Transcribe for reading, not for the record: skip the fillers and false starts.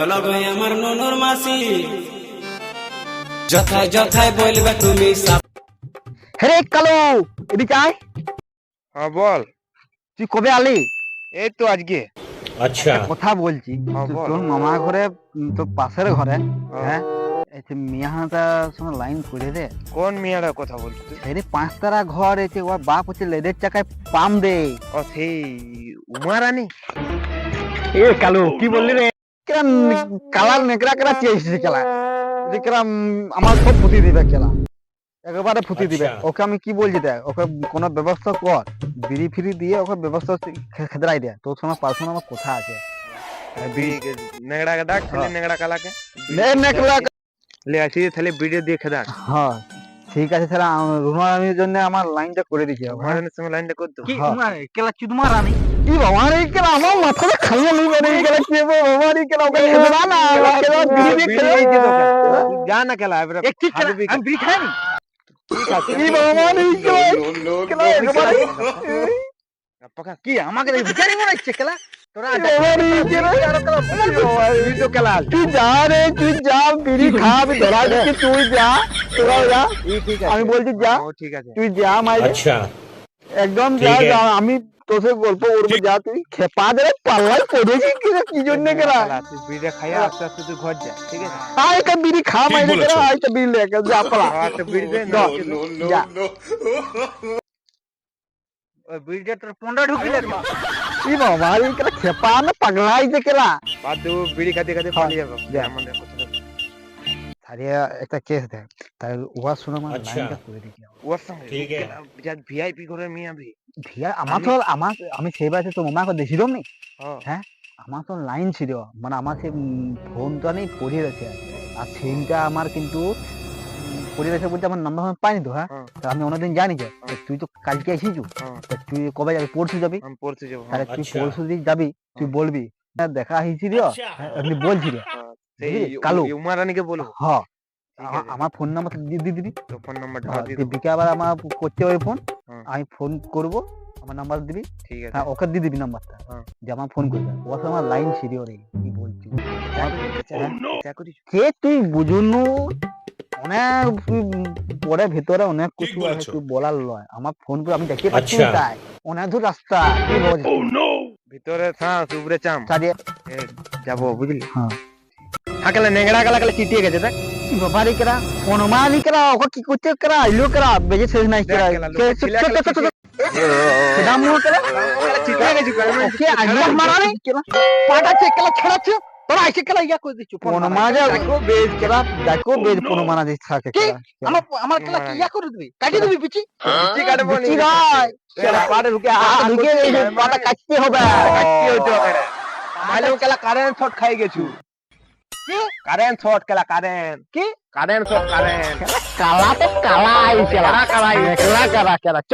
হলো ভাই আমার ননুর মাসি, যথায় যথায় বলবে তুমি। হেরে কালু, এদিকে আয়। হ্যাঁ বল। তুই কবে আলি? এই তো আজকে। अच्छा একটা কথা বলছি, হ্যাঁ, বল। তোর মামা ঘরে, তোর পাশের ঘরে, হ্যাঁ। হ্যাঁ, এই যে মিয়াটা সঙ্গে লাইন করে দে। কোন মেয়েটার কথা বলছিস তুই? হেরে পাঁচতারা ঘর এসে ওর বাপ হচ্ছে লেদের চাকায় পাম দে। ও সেই উমা রানী। এ কালু কি বললি রে? কেন কালার নেকড়া কেরা চেয়েছিস খেলা? যে কেরা আমার সব ফুটি দিবে খেলা, একেবারে ফুটি দিবে। আচ্ছা। ওকে আমি কি বলছি দেখ, ওকে কোনো ব্যবস্থা কর, বিড়ি ফিরি দিয়ে ওকে ব্যবস্থা খেদরাই দে। তোর সঙ্গে পার্সোনাল আমার কথা আছে। নেগড়া কে ডাক, ছেলে নেগড়া কালাকে নেকড়া, লে আসি তাহলে ভিডিও দিয়ে খেদাক। হ্যাঁ ঠিক আছে, তাহলে রুমা রানীর জন্য আমার লাইনটা করে দিচ্ছি। উমা রানীর সঙ্গে লাইনটা কর তো। কি কেলা চুদমা রানী? কি বাবা রে, কেলা আমার মাথাটা খাইয়ে নিবে রে, কেলা কি বাবা রে, কেলা ওকে খেদরা না, কেলা বিড়ি খেয়ে এই যে তো খেলা। তুই যা না খেলা এবারে। এক ঠিক খেলা, হারবি আমি বিড়ি খাই নি। ঠিক আছে। কি বাবা রে, কেলা একেবারে পকা কি আমাকে বিচারি মনে হচ্ছে কেলা? তোরা তুই তো খেলা। তুই যা রে, তুই যা, বিড়ি খা, আমি ধরা দিচ্ছি, তুই যা, তোরা যা। ঠিক আছে। আমি বলছি যা, ও ঠিক আছে। তুই যা মাইরে, अच्छा একদম ঠিক যা আছে। যা, আমি তোর সাথে গল্প করবো, যা। তুই খেপা দে পাল্লাই পড়েছি কি জন্য কেলা? খেলা, তুই বিড়িটা খাইয়া আস্তে আস্তে তুই ঘর যা, ঠিক আছে? আয় একটা বিড়ি খা মাইরে কেলা, আয় একটা বিড়ি লেকে যা পালা। একটা বিড়ি দে না। যা। ওই বিড়িটা তোর পন্ডা ঢুকিলে তো। কি বাবা রে, কেলা খেপা না পাগলা হইছে কেলা? বাদ দে, ও বিড়ি খাতে খাতে পালিয়ে যাবো। যা। আমাদের কথা সারিয়া একটা কেস দেখ, তাই ওয়াজ শুনে আমার আচ্ছা। লাইনটা করে দিচ্ছি। ওর সঙ্গে ঠিক আছে। যা ভিআইপি করে মিয়া ভি। ভিয়া আমার তো আমার আমি সেই বাসে তো মামাকে দেখিলাম নি। হ্যাঁ। হ্যাঁ, আমার তো লাইন ছিল, মানে আমার সে ফোনটা নেই পড়ে রয়েছে, আর সিমটা আমার কিন্তু পড়ে রয়েছে বলতে আমার নাম্বার আমি পাইনি তো। হ্যাঁ, হ্যাঁ। তা আমি অনেকদিন জানি যে তুই তো কালকে আসিছু, হ্যাঁ। তা তুই কবে যাবি? পরশু যাবি। আমি পড়তে যাবো। তাহলে তুই আচ্ছা। পরশু দিন যাবি, তুই হ্যাঁ। বলবি না দেখা হয়েছি রে, এমনি বলছি রে। সেই বুঝলি? কালু। উমা রানীকে বলবো। হ, ঠিক আছে। আমার ফোন নাম্বার দিয়ে দিবি। তো ফোন নাম্বারটা দিয়ে তুই দেবো। বিকে আবার আমার করতে হবে ফোন, হ্যাঁ। আমি ফোন করব, আমার নাম্বার দিবি। ঠিক আছে। হ্যাঁ, ওকে দিয়ে দিবি নাম্বারটা, হ্যাঁ। যে আমার ফোন করবে। ওর সঙ্গে আমার লাইন ছিল রে, কি বলছি? চা করিস? কে তুই বুঝুনু, অনেক পরে ভেতরে অনেক কিছু আছে, বলছো? তুই বলার লয়। আমার ফোন করে আমি দেখতে পাচ্ছি আচ্ছা। তাই অনেক দূর রাস্তা, কি বলছিস? ভিতরে থাক, উপরে চাম। সারিয়ে এ, যাবো বুঝলি? হ্যাঁ, থাকলে নেংড়া গালা গেলে চিটিয়ে গেছে দেখ। কি ব্যাপারে কেরা অনুমানি কেরা, ওকে কি করতে কেরা আইলো কেরা, বেজে শেষ নাই কেরা, দেখ কেলা, লোকে ছিলা কেলা সেটা মুহ কেরা, চিটিয়ে গেছে। ওকে আইলো মারানি কেরা, পাটাচ্ছে কেলা ছড়াচ্ছে, তোরা আইছে কেলা ইয়া করে দিচ্ছ অনুমানে। দেখো বেজ কেরা, দেখো বেজ অনুমানা দিছ থাকে কেরা। আমার আমার কেলা কি ইয়া করে দিবি, কাটি দিবি পিচি চিটি কাটবো নি। পিচি নয় কেলা, পাড়ে ঢুকে ঢুকে এই যে পাটা কাটতে হবে। কি হইতো ওখানে? তাহলে ও কেলা কারেন্ট শর্ট খাই গেছু। কারেন্ট শর্ট কেলা, কারেন্ট কি কারেন্ট শর্ট কারেন্ট। কালা তো কালাই কেলা, কালা কালাই। কেলা কেলা কেলা চ